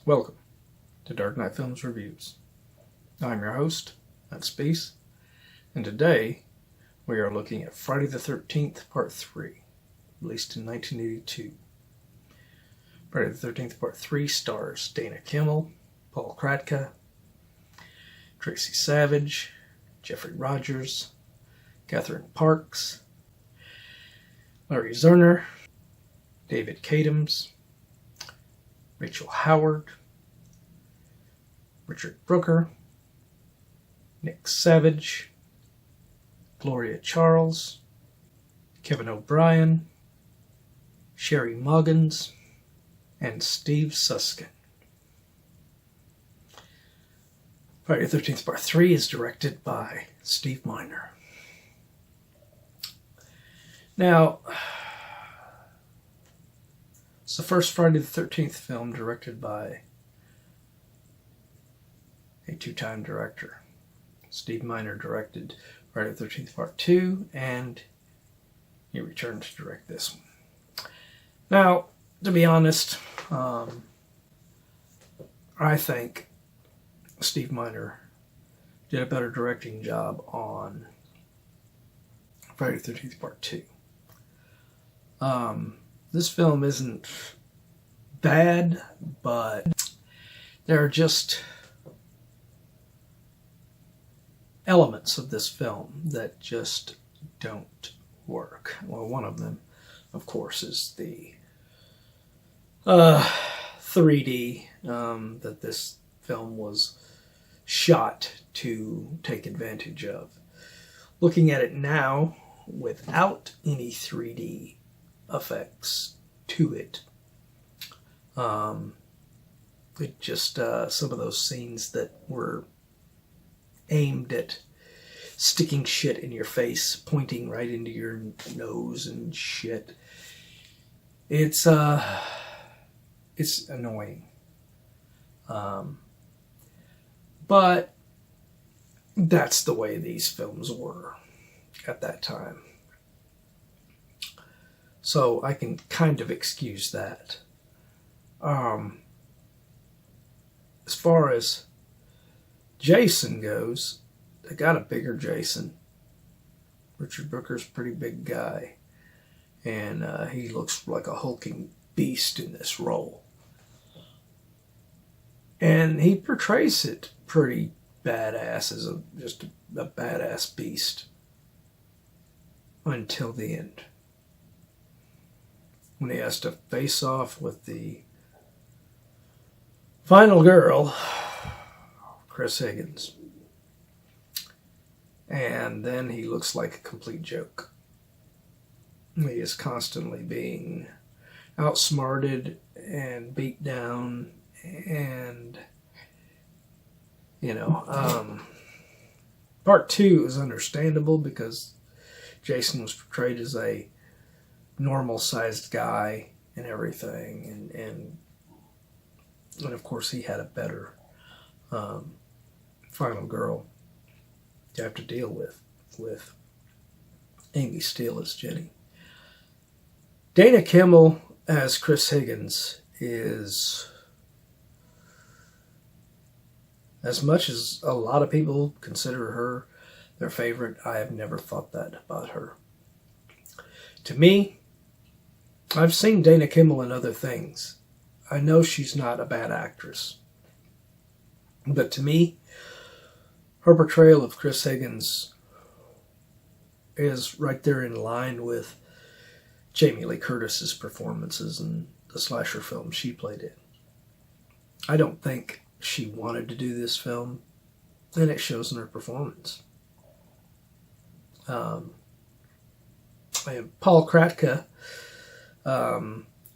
Welcome to Dark Knight Films Reviews. I'm your host, that's Spease, and today we are looking at Friday the 13th Part 3, released in 1982. Friday the 13th Part 3 stars Dana Kimmell, Paul Kratka, Tracie Savage, Jeffrey Rogers, Catherine Parks, Larry Zerner, David Katims, Rachel Howard, Richard Brooker, Nick Savage, Gloria Charles, Kevin O'Brien, Cheri Maugans, and Steve Susskind. Friday the 13th Part 3 is directed by Steve Miner. Now, it's the first Friday the 13th film directed by a two-time director. Steve Miner directed Friday the 13th Part 2, and he returned to direct this one. Now, to be honest, I think Steve Miner did a better directing job on Friday the 13th Part 2. This film isn't bad, but there are just elements of this film that just don't work. Well, one of them, of course, is the 3D that this film was shot to take advantage of. Looking at it now, without any 3D effects to it, it just some of those scenes that were aimed at sticking shit in your face, pointing right into your nose and shit, it's annoying, but that's the way these films were at that time. So I can kind of excuse that. As far as Jason goes, they got a bigger Jason. Richard Brooker's a pretty big guy. And he looks like a hulking beast in this role. And he portrays it pretty badass as just a badass beast. Until the end, when he has to face off with the final girl, Chris Higgins. And then he looks like a complete joke. He is constantly being outsmarted and beat down, and Part 2 is understandable because Jason was portrayed as a normal-sized guy and everything, and of course he had a better final girl to have to deal with Amy Steele as Jenny. Dana Kimmell as Chris Higgins is, as much as a lot of people consider her their favorite, I have never thought that about her. To me, I've seen Dana Kimmell in other things. I know she's not a bad actress. But to me, her portrayal of Chris Higgins is right there in line with Jamie Lee Curtis's performances in the slasher film she played in. I don't think she wanted to do this film, and it shows in her performance. And Paul Kratka,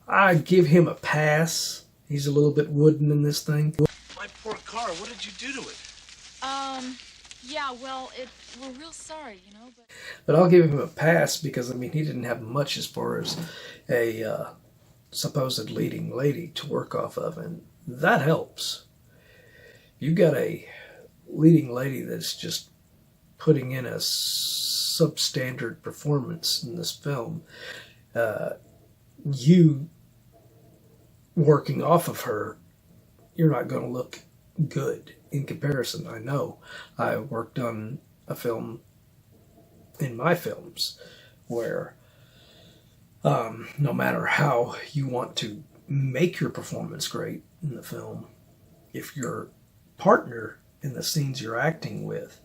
I give him a pass. He's a little bit wooden in this thing. My poor car, what did you do to it? Yeah, well, we're real sorry, But I'll give him a pass because, he didn't have much as far as a supposed leading lady to work off of, and that helps. You got a leading lady that's just putting in a substandard performance in this film. You working off of her you're not going to look good in comparison. I know I worked on a film in my films where no matter how you want to make your performance great in the film, if your partner in the scenes you're acting with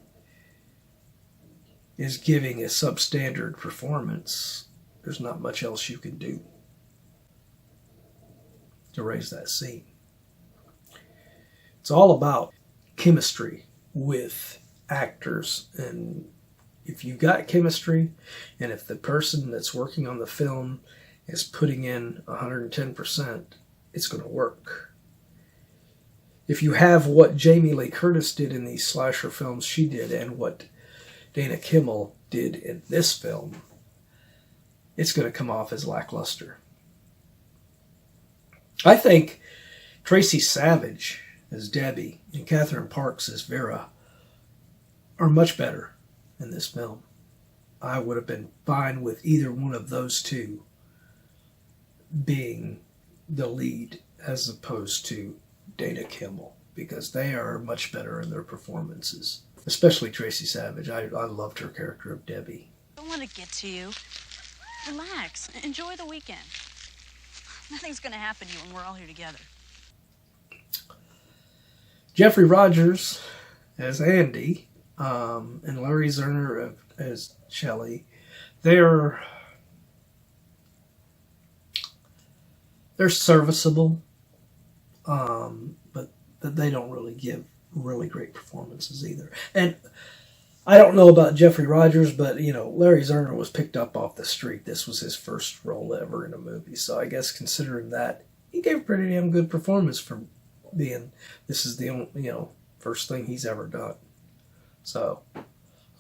is giving a substandard performance, there's not much else you can do to raise that scene. It's all about chemistry with actors, and if you got chemistry, and if the person that's working on the film is putting in 110%, it's going to work. If you have what Jamie Lee Curtis did in these slasher films she did, and what Dana Kimmell did in this film, it's going to come off as lackluster. I think Tracie Savage as Debbie and Catherine Parks as Vera are much better in this film. I would have been fine with either one of those two being the lead as opposed to Dana Kimmell, because they are much better in their performances. Especially Tracie Savage. I loved her character of Debbie. I don't want to get to you. Relax. Enjoy the weekend. Nothing's going to happen to you when we're all here together. Jeffrey Rogers as Andy and Larry Zerner as Cheri. They're serviceable, but they don't really give really great performances either. And I don't know about Jeffrey Rogers, but Larry Zerner was picked up off the street. This was his first role ever in a movie, so I guess considering that, he gave a pretty damn good performance for being this is the only first thing he's ever done. So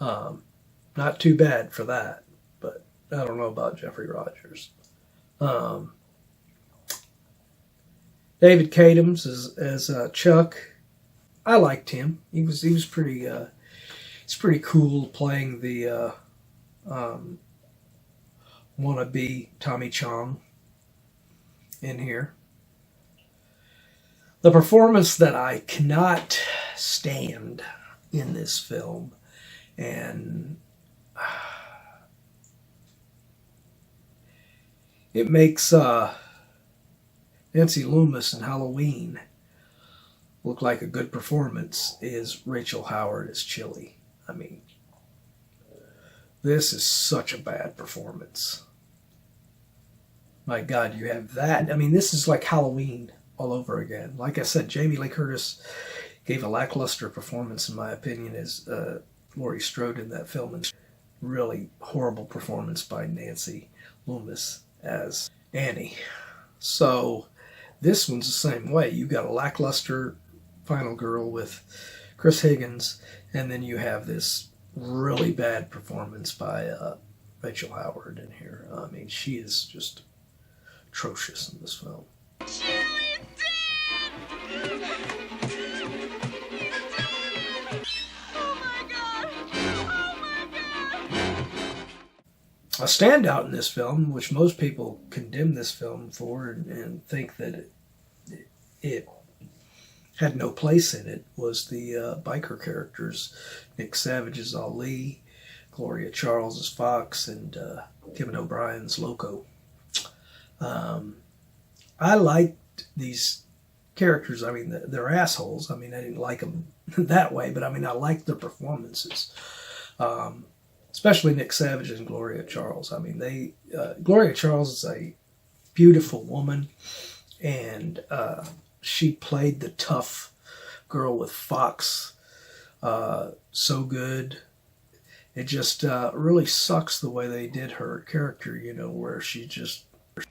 not too bad for that, but I don't know about Jeffrey Rogers. David Katims as Chuck. I liked him. He was pretty. It's pretty cool playing the wannabe Tommy Chong in here. The performance that I cannot stand in this film, and it makes Nancy Loomis in Halloween look like a good performance, is Rachel Howard as Chili. I mean, this is such a bad performance. My God, you have that. I mean, this is like Halloween all over again. Like I said, Jamie Lee Curtis gave a lackluster performance, in my opinion, as Laurie Strode in that film. And really horrible performance by Nancy Loomis as Annie. So this one's the same way. You got a lackluster final girl with Chris Higgins, and then you have this really bad performance by Rachel Howard in here. I mean, she is just atrocious in this film. Chili's dead! Oh my God! Oh my God! A standout in this film, which most people condemn this film for and think that it had no place in it, was the biker characters. Nick Savage as Ali, Gloria Charles as Fox, and Kevin O'Brien's Loco. I liked these characters. I mean, they're assholes. I mean, I didn't like them that way, but I mean, I liked their performances. Especially Nick Savage and Gloria Charles. I mean, Gloria Charles is a beautiful woman, and she played the tough girl with Fox so good. It just really sucks the way they did her character, where she just... Woo!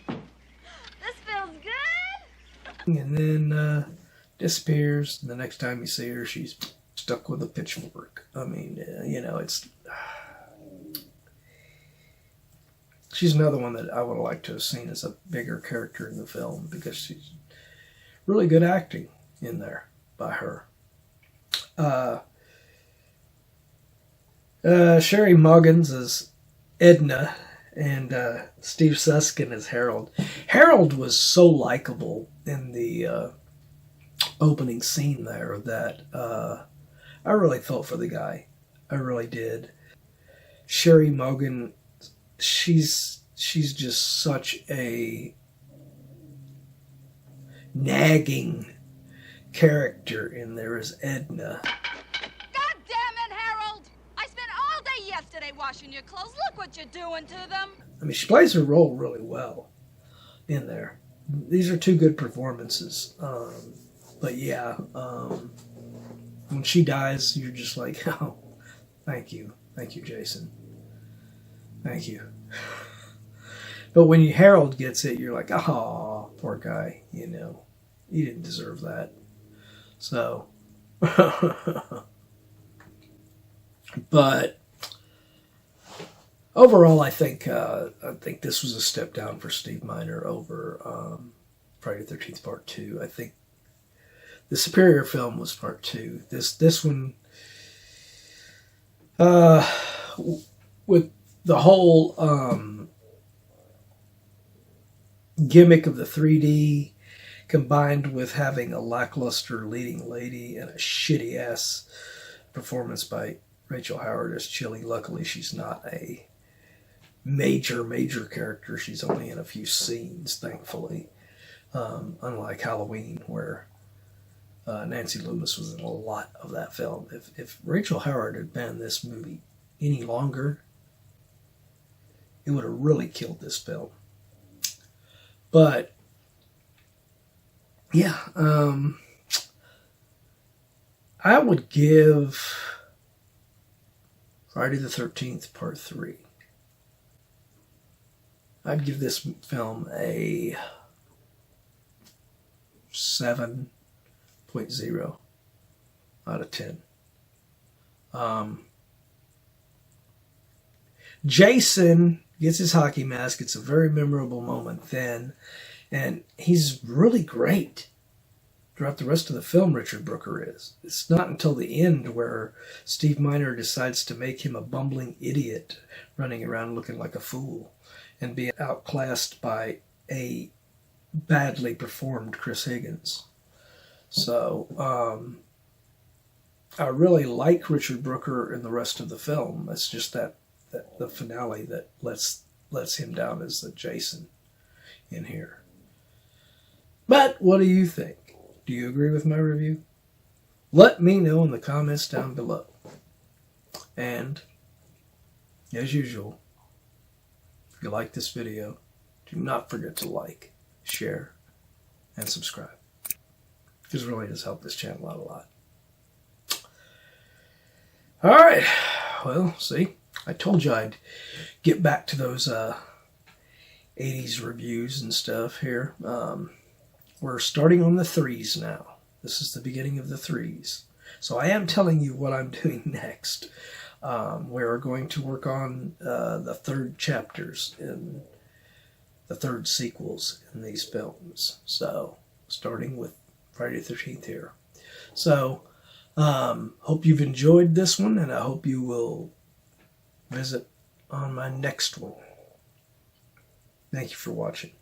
This feels good! And then disappears, and the next time you see her, she's stuck with a pitchfork. I mean, it's... She's another one that I would have liked to have seen as a bigger character in the film, because she's really good acting in there by her. Sherry Maugans as Edna, And Steve Susskind as Harold. Harold was so likable in the opening scene there that I really felt for the guy. I really did. Cheri Maugans, she's just such a nagging character in there as Edna. God damn it, Harold! I spent all day yesterday washing your clothes. Look what you're doing to them. I mean, she plays her role really well in there. These are two good performances. But yeah, when she dies, you're just like, oh, thank you. Thank you, Jason. Thank you. But when Harold gets it, you're like, oh, poor guy, you know. He didn't deserve that. So, but overall, I think this was a step down for Steve Miner over Friday the 13th Part 2. I think the superior film was Part 2. This one, with the whole gimmick of the 3D, combined with having a lackluster leading lady and a shitty ass performance by Rachel Howard as Chili. Luckily, she's not a major character. She's only in a few scenes, thankfully. Unlike Halloween, where Nancy Loomis was in a lot of that film. If Rachel Howard had been in this movie any longer, it would have really killed this film. But yeah, I would give Friday the 13th Part 3. I'd give this film a 7.0 out of 10. Jason gets his hockey mask. It's a very memorable moment then. And he's really great throughout the rest of the film, Richard Brooker is. It's not until the end where Steve Miner decides to make him a bumbling idiot running around looking like a fool and being outclassed by a badly performed Chris Higgins. So, I really like Richard Brooker in the rest of the film. It's just that the finale that lets him down as the Jason in here. But what do you think? Do you agree with my review? Let me know in the comments down below. And, as usual, if you like this video, do not forget to like, share, and subscribe. This really does help this channel out a lot. Alright, well, see, I told you I'd get back to those 80s reviews and stuff here. We're starting on the 3s now. This is the beginning of the 3s. So I am telling you what I'm doing next. We're going to work on the third chapters in the third sequels in these films. So, starting with Friday the 13th here. So, hope you've enjoyed this one, and I hope you will visit on my next one. Thank you for watching.